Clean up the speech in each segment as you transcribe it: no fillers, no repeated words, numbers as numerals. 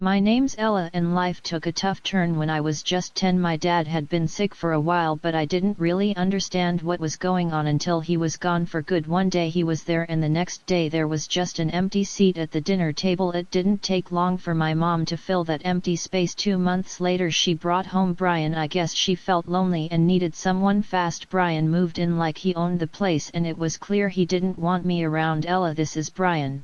My name's Ella and life took a tough turn when I was just 10. My dad had been sick for a while but I didn't really understand what was going on until he was gone for good. One day he was there and the next day there was just an empty seat at the dinner table. It didn't take long for my mom to fill that empty space. 2 months later she brought home Brian. I guess she felt lonely and needed someone fast. Brian moved in like he owned the place and it was clear he didn't want me around. Ella, this is Brian.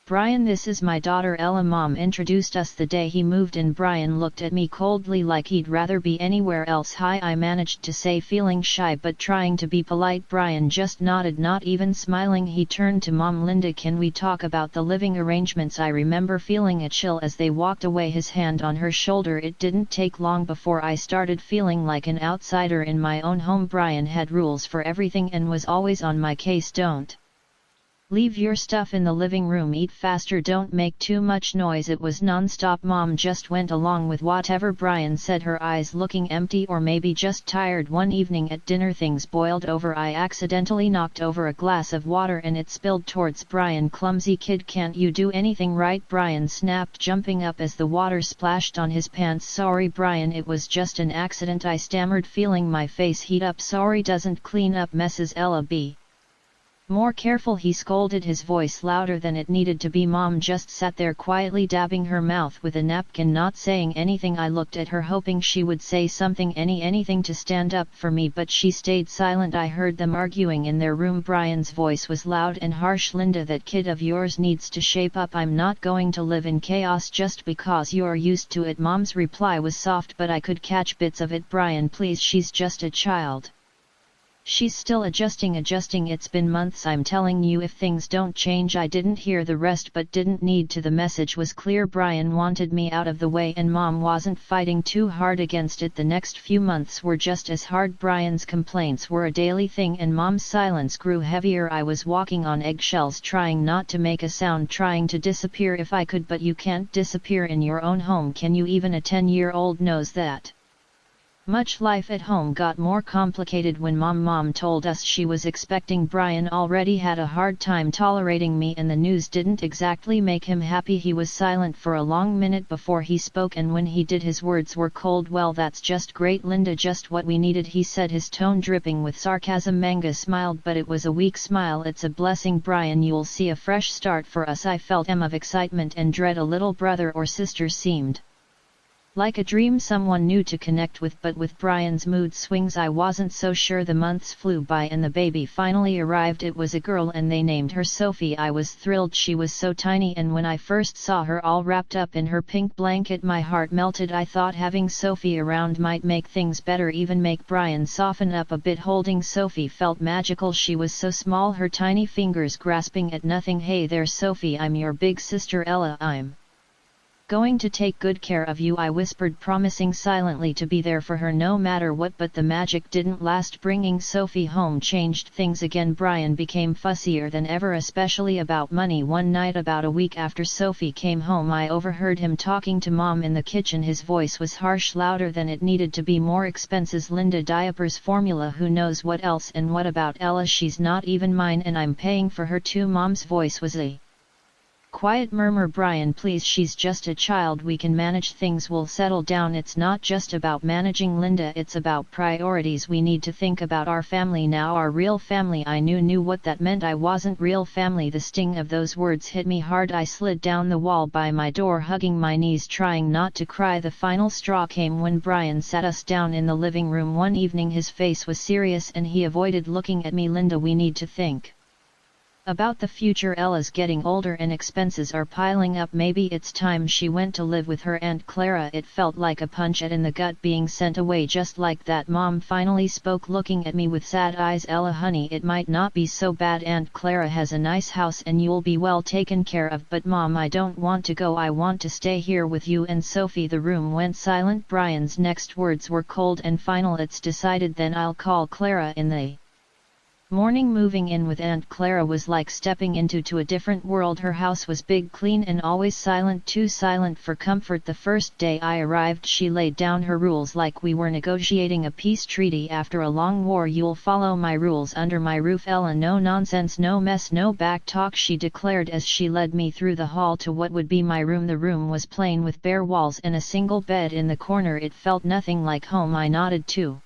Brian, this is my daughter Ella. Mom introduced us the day he moved in. Brian looked at me coldly like he'd rather be anywhere else. Hi, I managed to say, feeling shy but trying to be polite. Brian just nodded, not even smiling. He turned to Mom. Linda, can we talk about the living arrangements? I remember feeling a chill as they walked away, his hand on her shoulder. It didn't take long before I started feeling like an outsider in my own home. Brian had rules for everything and was always on my case. Don't leave your stuff in the living room, eat faster, don't make too much noise. It was non-stop. Mom just went along with whatever Brian said, her eyes looking empty or maybe just tired. One evening at dinner things boiled over. I accidentally knocked over a glass of water and it spilled towards Brian. Clumsy kid, can't you do anything right? Brian snapped, jumping up as the water splashed on his pants. Sorry Brian, it was just an accident, I stammered, feeling my face heat up. Sorry doesn't clean up messes. Ella, be more careful, he scolded, his voice louder than it needed to be. Mom just sat there quietly dabbing her mouth with a napkin, not saying anything. I looked at her hoping she would say something, anything to stand up for me, but she stayed silent. I heard them arguing in their room. Brian's voice was loud and harsh. Linda, that kid of yours needs to shape up. I'm not going to live in chaos just because you're used to it. Mom's reply was soft but I could catch bits of it. Brian, please, she's just a child. She's still adjusting. It's been months, I'm telling you. If things don't change. I didn't hear the rest but didn't need to. The message was clear. Brian wanted me out of the way and Mom wasn't fighting too hard against it. The next few months were just as hard. Brian's complaints were a daily thing and Mom's silence grew heavier. I was walking on eggshells, trying not to make a sound, trying to disappear if I could, but you can't disappear in your own home, can you? Even a 10-year-old knows that much. Life at home got more complicated when Mom told us she was expecting. Brian already had a hard time tolerating me and the news didn't exactly make him happy. He was silent for a long minute before he spoke, and when he did his words were cold. Well, that's just great, Linda, just what we needed, he said, his tone dripping with sarcasm. Manga smiled, but it was a weak smile. It's a blessing, Brian, you'll see a fresh start for us. I felt of excitement and dread. A little brother or sister seemed like a dream, someone new to connect with, but with Brian's mood swings I wasn't so sure. The months flew by and the baby finally arrived. It was a girl and they named her Sophie. I was thrilled. She was so tiny and when I first saw her all wrapped up in her pink blanket my heart melted. I thought having Sophie around might make things better, even make Brian soften up a bit. Holding Sophie felt magical. She was so small, her tiny fingers grasping at nothing. Hey there Sophie, I'm your big sister Ella. I'm going to take good care of you, I whispered, promising silently to be there for her no matter what. But the magic didn't last. Bringing Sophie home changed things again. Brian became fussier than ever, especially about money. One night about a week after Sophie came home, I overheard him talking to Mom in the kitchen. His voice was harsh, louder than it needed to be. More expenses, Linda, diapers, formula, who knows what else. And what about Ella? She's not even mine and I'm paying for her too. Mom's voice was a quiet murmur. Brian, please, she's just a child, we can manage things, we'll settle down. It's not just about managing, Linda, it's about priorities. We need to think about our family now, our real family. I knew what that meant. I wasn't real family. The sting of those words hit me hard. I slid down the wall by my door, hugging my knees, trying not to cry. The final straw came when Brian sat us down in the living room one evening. His face was serious and he avoided looking at me. Linda, we need to think about the future. Ella's getting older and expenses are piling up. Maybe it's time she went to live with her Aunt Clara. It felt like a punch in the gut being sent away just like that. Mom finally spoke, looking at me with sad eyes. Ella, honey, it might not be so bad. Aunt Clara has a nice house and you'll be well taken care of. But Mom, I don't want to go. I want to stay here with you and Sophie. The room went silent. Brian's next words were cold and final. It's decided then. I'll call Clara in the Morning moving in with Aunt Clara was like stepping into a different world. Her house was big, clean and always silent, too silent for comfort. The first day I arrived she laid down her rules like we were negotiating a peace treaty after a long war. "You'll follow my rules under my roof, Ella. No nonsense, no mess, no back talk," she declared as she led me through the hall to what would be my room. The room was plain with bare walls and a single bed in the corner. It felt nothing like home. I nodded too.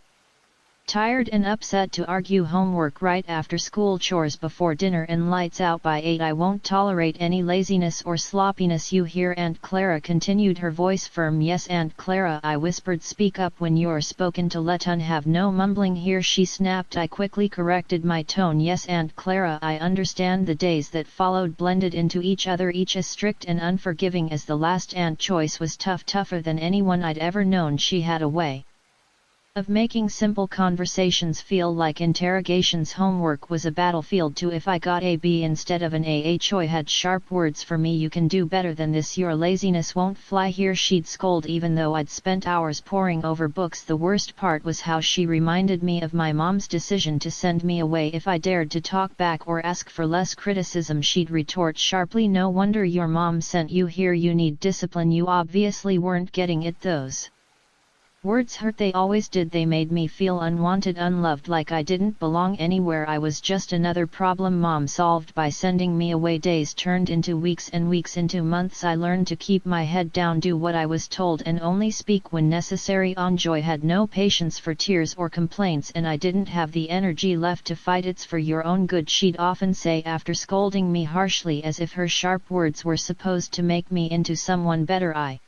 Tired and upset to argue homework right after school, chores before dinner and lights out by 8. "I won't tolerate any laziness or sloppiness, you hear?" Aunt Clara continued, her voice firm. "Yes, Aunt Clara," I whispered. "Speak up when you're spoken to. Let un have no mumbling here," she snapped. I quickly corrected my tone. "Yes, Aunt Clara, I understand." The days that followed blended into each other, each as strict and unforgiving as the last. Aunt Choice was tougher than anyone I'd ever known. She had a way of making simple conversations feel like interrogations. Homework was a battlefield too. If I got a B instead of an A, Choi had sharp words for me. "You can do better than this. Your laziness won't fly here," she'd scold even though I'd spent hours poring over books. The worst part was how she reminded me of my mom's decision to send me away if I dared to talk back or ask for less criticism. She'd retort sharply, "No wonder your mom sent you here. You need discipline. You obviously weren't getting it." Those words hurt. They always did. They made me feel unwanted, unloved, like I didn't belong anywhere. I was just another problem Mom solved by sending me away. Days turned into weeks and weeks into months. I learned to keep my head down, do what I was told and only speak when necessary. Joy had no patience for tears or complaints, and I didn't have the energy left to fight. "It's for your own good," she'd often say after scolding me harshly, as if her sharp words were supposed to make me into someone better. I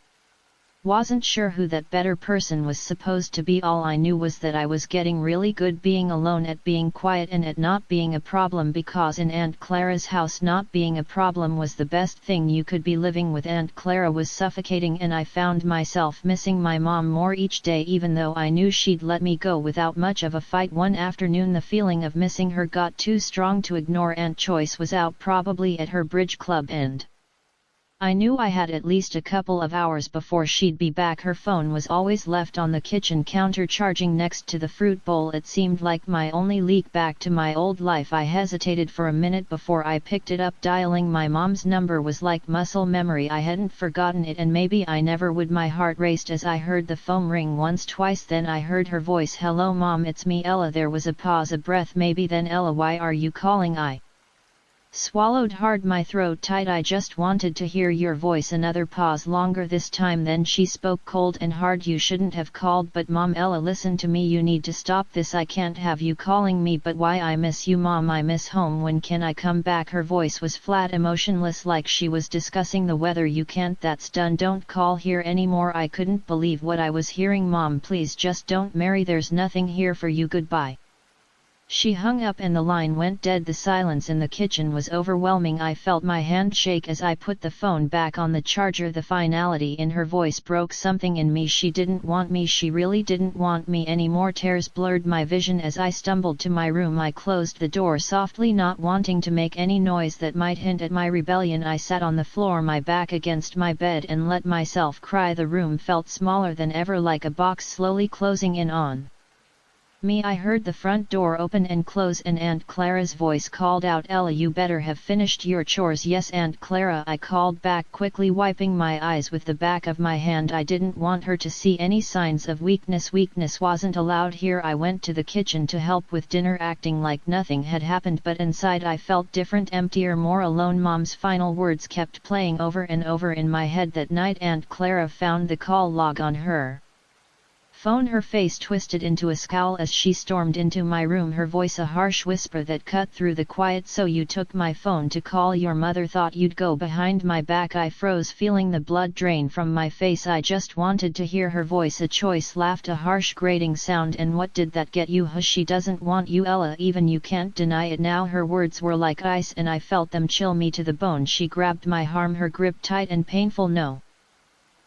wasn't sure who that better person was supposed to be. All I knew was that I was getting really good being alone, at being quiet, and at not being a problem, because in Aunt Clara's house not being a problem was the best thing you could be. Living with Aunt Clara was suffocating, and I found myself missing my mom more each day, even though I knew she'd let me go without much of a fight. One afternoon the feeling of missing her got too strong to ignore. Aunt Choice was out, probably at her bridge club, and I knew I had at least a couple of hours before she'd be back. Her phone was always left on the kitchen counter, charging next to the fruit bowl. It seemed like my only leak back to my old life. I hesitated for a minute before I picked it up. Dialing my mom's number was like muscle memory. I hadn't forgotten it, and maybe I never would. My heart raced as I heard the phone ring once, twice, then I heard her voice. "Hello Mom, it's me, Ella." There was a pause, a breath. "Maybe then, Ella, why are you calling?" I swallowed hard, my throat tight. "I just wanted to hear your voice." Another pause, longer this time. Then she spoke cold and hard. "You shouldn't have called." "But Mom." "Ella, listen to me. You need to stop this. I can't have you calling me." "But why?" "I miss you, Mom. I miss home. When can I come back?" Her voice was flat, emotionless, like she was discussing the weather. "You can't. That's done. Don't call here anymore." I couldn't believe what I was hearing. "Mom, please just don't marry. There's nothing here for you. Goodbye." She hung up and the line went dead. The silence in the kitchen was overwhelming. I felt my hand shake as I put the phone back on the charger. The finality in her voice broke something in me. She didn't want me. She really didn't want me anymore. Tears blurred my vision as I stumbled to my room. I closed the door softly, not wanting to make any noise that might hint at my rebellion. I sat on the floor, my back against my bed, and let myself cry. The room felt smaller than ever, like a box slowly closing in on me. I heard the front door open and close, and Aunt Clara's voice called out, "Ella, you better have finished your chores." "Yes, Aunt Clara," I called back quickly, wiping my eyes with the back of my hand. I didn't want her to see any signs of weakness. Weakness wasn't allowed here. I went to the kitchen to help with dinner, acting like nothing had happened, but inside I felt different, emptier, more alone. Mom's final words kept playing over and over in my head that night. Aunt Clara found the call log on her phone. Her face twisted into a scowl as she stormed into my room, her voice a harsh whisper that cut through the quiet. "So you took my phone to call your mother? Thought you'd go behind my back." I froze, feeling the blood drain from my face. I just wanted to hear her voice. A choice laughed, a harsh grating sound. "And what did that get you?" "Hush, she doesn't want you, Ella. Even you can't deny it now." Her words were like ice, and I felt them chill me to the bone. She grabbed my arm, her grip tight and painful. "No.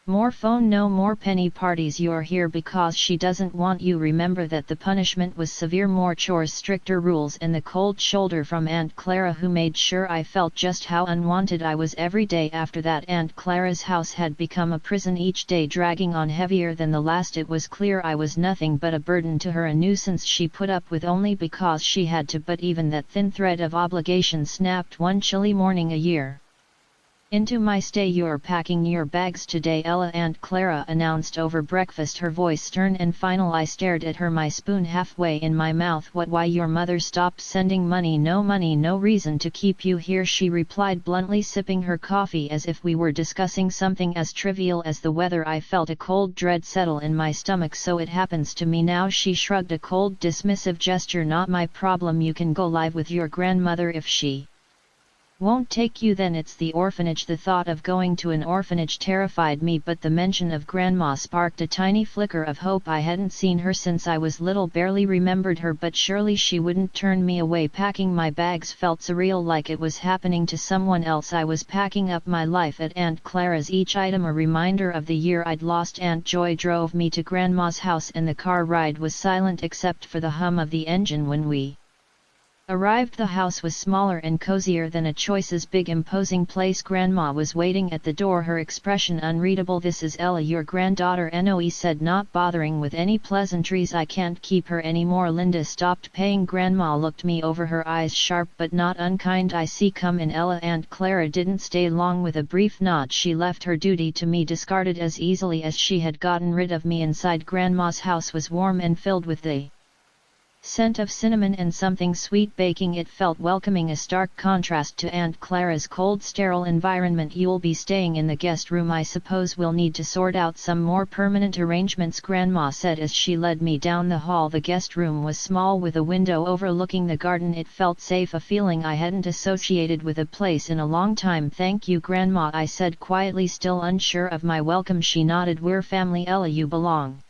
More phone, no more penny parties. You're here because she doesn't want you. Remember that the punishment was severe, more chores, stricter rules, and the cold shoulder from Aunt Clara, who made sure I felt just how unwanted I was every day. After that, Aunt Clara's house had become a prison, each day dragging on heavier than the last. It was clear I was nothing but a burden to her, a nuisance she put up with only because she had to. But even that thin thread of obligation snapped one chilly morning a year into my stay. You're packing your bags today, Ella, Aunt Clara announced over breakfast, her voice stern and final. I stared at her, my spoon halfway in my mouth. What? Why, your mother stopped sending money. No reason to keep you here, she replied bluntly, sipping her coffee as if we were discussing something as trivial as the weather. I felt a cold dread settle in my stomach. So it happens to me now, she shrugged, a cold dismissive gesture. Not my problem. You can go live with your grandmother if she won't take you, then it's the orphanage. The thought of going to an orphanage terrified me, but the mention of Grandma sparked a tiny flicker of hope. I hadn't seen her since I was little, barely remembered her, but surely she wouldn't turn me away. Packing my bags felt surreal, like it was happening to someone else. I was packing up my life at Aunt Clara's, each item a reminder of the year I'd lost. Aunt Joy drove me to Grandma's house, and the car ride was silent except for the hum of the engine when we arrived. The house was smaller and cozier than a Choice's big imposing place. Grandma was waiting at the door, her expression unreadable. This is Ella, your granddaughter, Noe said, not bothering with any pleasantries. I can't keep her anymore. Linda stopped paying. Grandma looked me over, her eyes sharp but not unkind. I see. Come in, Ella. Aunt Clara didn't stay long. With a brief nod she left, her duty to me discarded as easily as she had gotten rid of me. Inside, Grandma's house was warm and filled with the scent of cinnamon and something sweet baking. It felt welcoming, a stark contrast to Aunt Clara's cold, sterile environment. You'll be staying in the guest room. I suppose we'll need to sort out some more permanent arrangements, Grandma said as she led me down the hall. The guest room was small, with a window overlooking the garden. It felt safe, a feeling I hadn't associated with a place in a long time. Thank you, Grandma, I said quietly, still unsure of my welcome. She nodded. We're family, Ella. You belong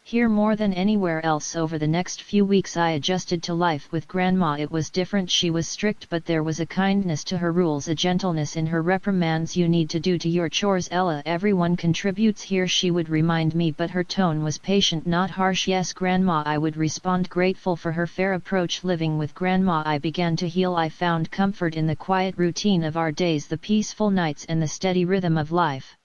here more than anywhere else. Over the next few weeks I adjusted to life with Grandma. It was different. She was strict, but there was a kindness to her rules, a gentleness in her reprimands. You need to do your chores, Ella. Everyone contributes here, she would remind me, but her tone was patient, not harsh. Yes, Grandma, I would respond, grateful for her fair approach. Living with Grandma, I began to heal. I found comfort in the quiet routine of our days, the peaceful nights, and the steady rhythm of life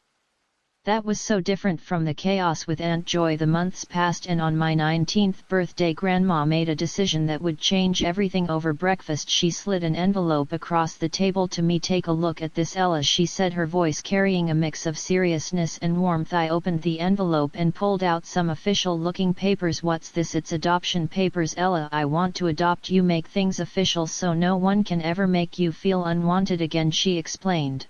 that was so different from the chaos with Aunt Joy. The months passed, and on my 19th birthday Grandma made a decision that would change everything. Over breakfast she slid an envelope across the table to me. Take a look at this, Ella, she said, her voice carrying a mix of seriousness and warmth. I opened the envelope and pulled out some official-looking papers. What's this? It's adoption papers, Ella. I want to adopt you, make things official so no one can ever make you feel unwanted again, she explained,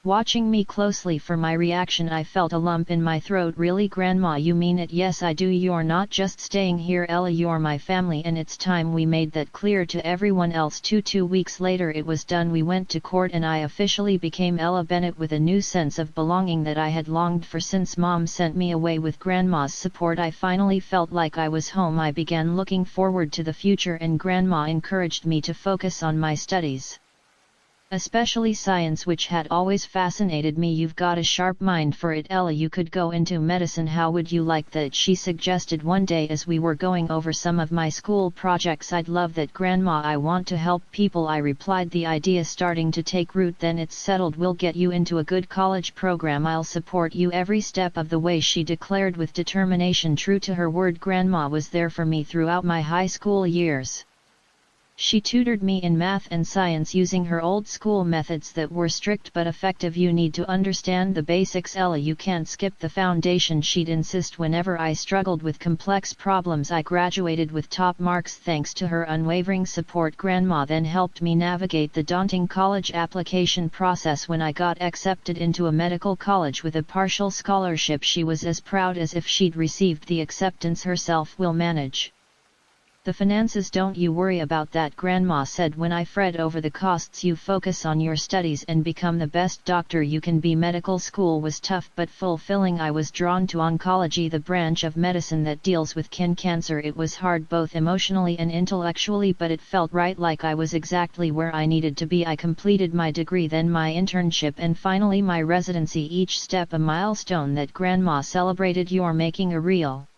watching me closely. For my reaction I felt a lump in my throat. Really, Grandma, you mean it? Yes, I do. You're not just staying here, Ella, you're my family, and it's time we made that clear to everyone else too. 2 weeks later it was done. We went to court and I officially became Ella Bennett, with a new sense of belonging that I had longed for since Mom sent me away. With Grandma's support I finally felt like I was home. I began looking forward to the future, and Grandma encouraged me to focus on my studies, especially science, which had always fascinated me. You've got a sharp mind for it, Ella. You could go into medicine. How would you like that? She suggested one day as we were going over some of my school projects. I'd love that, Grandma. I want to help people, I replied, the idea starting to take root. Then it's settled. We'll get you into a good college program. I'll support you every step of the way, she declared with determination. True to her word, Grandma was there for me throughout my high school years. She tutored me in math and science using her old school methods that were strict but effective. You need to understand the basics, Ella. You can't skip the foundation, she'd insist. Whenever I struggled with complex problems I graduated with top marks thanks to her unwavering support. Grandma then helped me navigate the daunting college application process. When I got accepted into a medical college with a partial scholarship, she was as proud as if she'd received the acceptance herself. We'll manage, The finances, don't you worry about that, Grandma said. When I fret over the costs, you focus on your studies and become the best doctor you can be. Medical school was tough but fulfilling. I was drawn to oncology, the branch of medicine that deals with cancer. It was hard both emotionally and intellectually, but it felt right, like I was exactly where I needed to be. I completed my degree, then my internship, and finally my residency, each step a milestone that Grandma celebrated. You're making a real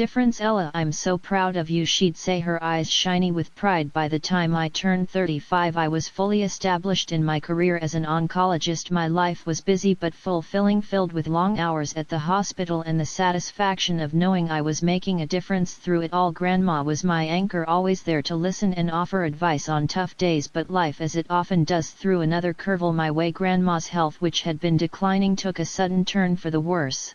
difference, Ella. I'm so proud of you, she'd say, her eyes shiny with pride. By the time I turned 35, I was fully established in my career as an oncologist. My life was busy but fulfilling, filled with long hours at the hospital and the satisfaction of knowing I was making a difference through it all. Grandma was my anchor, always there to listen and offer advice on tough days, but life, as it often does, threw another curveball my way. Grandma's health, which had been declining, took a sudden turn for the worse.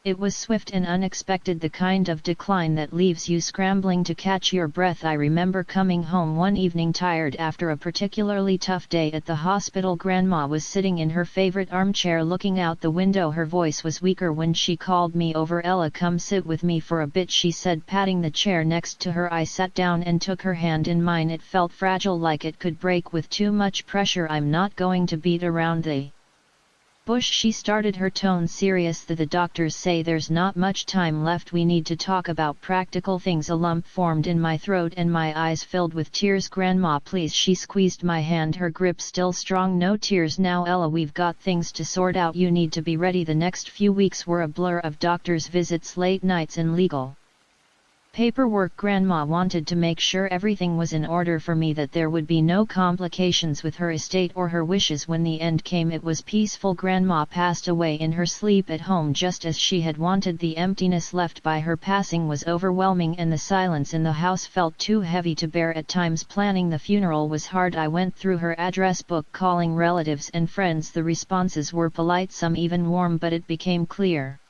It was swift and unexpected, the kind of decline that leaves you scrambling to catch your breath. I remember coming home one evening tired after a particularly tough day at the hospital. Grandma was sitting in her favorite armchair looking out the window. Her voice was weaker when she called me over. Ella, come sit with me for a bit, she said, patting the chair next to her. I sat down and took her hand in mine. It felt fragile, like it could break with too much pressure. I'm not going to beat around the bush, she started, her tone serious. The doctors say there's not much time left. We need to talk about practical things. A lump formed in my throat and my eyes filled with tears. Grandma, please, she squeezed my hand, her grip still strong. No tears now, Ella, we've got things to sort out. You need to be ready. The next few weeks were a blur of doctors' visits, late nights, and legal paperwork. Grandma wanted to make sure everything was in order for me, that there would be no complications with her estate or her wishes. When the end came, it was peaceful. Grandma passed away in her sleep at home, just as she had wanted. The emptiness left by her passing was overwhelming, and the silence in the house felt too heavy to bear. At times planning the funeral was hard. I went through her address book, calling relatives and friends. The responses were polite, some even warm, but it became clear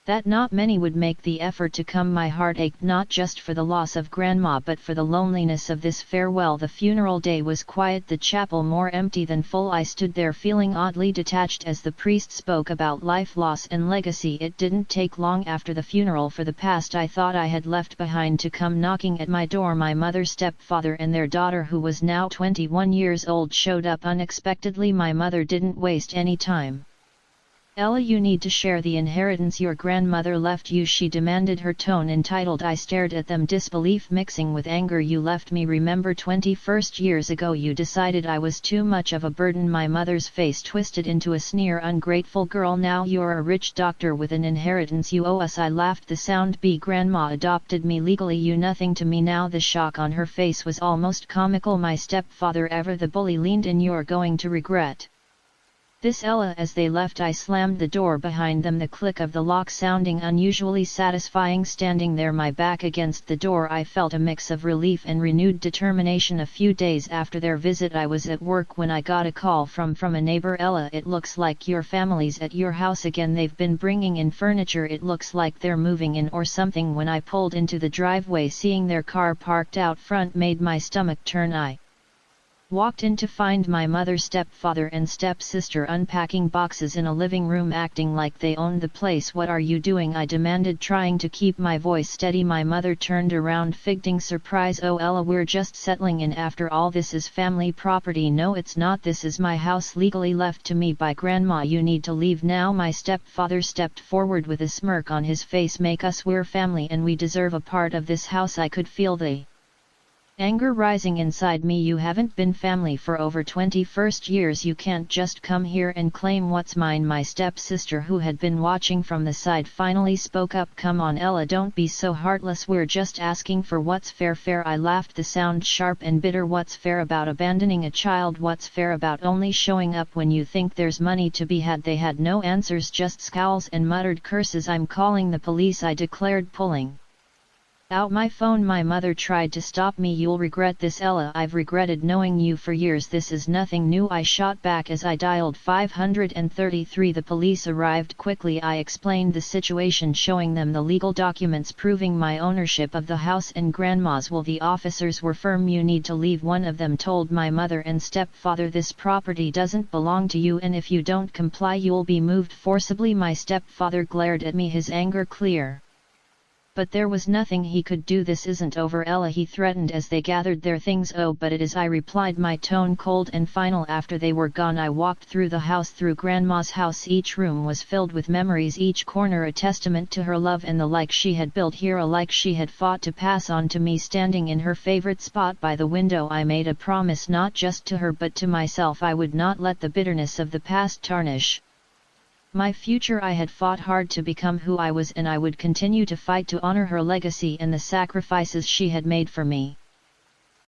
that not many would make the effort to come. My heart ached, not just for the loss of Grandma but for the loneliness of this farewell. The funeral day was quiet, the chapel more empty than full. I stood there feeling oddly detached as the priest spoke about life, loss and legacy. It didn't take long after the funeral for the past I thought I had left behind to come knocking at my door. My mother, stepfather and their daughter, who was now 21 years old, showed up unexpectedly. My mother didn't waste any time. Ella, you need to share the inheritance your grandmother left you, she demanded, her tone entitled. I stared at them, disbelief mixing with anger. You left me, remember, 21 years ago you decided I was too much of a burden. My mother's face twisted into a sneer. Ungrateful girl, now you're a rich doctor with an inheritance you owe us. I laughed. The sound B. Grandma adopted me legally, you nothing to me now. The shock on her face was almost comical. My stepfather, ever the bully, leaned in. You're going to regret this, Ella. As they left, I slammed the door behind them, the click of the lock sounding unusually satisfying. Standing there, my back against the door, I felt a mix of relief and renewed determination. A few days after their visit, I was at work when I got a call from a neighbor. Ella, it looks like your family's at your house again. They've been bringing in furniture. It looks like they're moving in or something. When I pulled into the driveway, seeing their car parked out front made my stomach turn. I walked in to find my mother, stepfather and stepsister unpacking boxes in a living room, acting like they owned the place. What are you doing? I demanded, trying to keep my voice steady. My mother turned around, fidgeting surprise. Oh, Ella, we're just settling in after all. This is family property. No, it's not. This is my house, legally left to me by Grandma. You need to leave now. My stepfather stepped forward with a smirk on his face. Make us, we're family and we deserve a part of this house. I could feel the anger rising inside me. You haven't been family for over 21 years. You can't just come here and claim what's mine. My stepsister, who had been watching from the side, finally spoke up. Come on, Ella, don't be so heartless. We're just asking for what's fair. Fair? I laughed, the sound sharp and bitter. What's fair about abandoning a child? What's fair about only showing up when you think there's money to be had? They had no answers, just scowls and muttered curses. I'm calling the police, I declared, pulling out my phone. My mother tried to stop me. You'll regret this, Ella. I've regretted knowing you for years. This is nothing new, I shot back as I dialed 533. The police arrived quickly. I explained the situation, showing them the legal documents proving my ownership of the house and Grandma's will. The officers were firm. You need to leave, one of them told my mother and stepfather. This property doesn't belong to you, and if you don't comply you'll be moved forcibly. My stepfather glared at me, his anger clear But there was nothing he could do. This isn't over, Ella, he threatened as they gathered their things. Oh, but it is, I replied, my tone cold and final. After they were gone I walked through the house, through Grandma's house. Each room was filled with memories, each corner a testament to her love and the like she had built here, a like she had fought to pass on to me. Standing in her favorite spot by the window, I made a promise, not just to her but to myself. I would not let the bitterness of the past tarnish my future. I had fought hard to become who I was, and I would continue to fight to honor her legacy and the sacrifices she had made for me.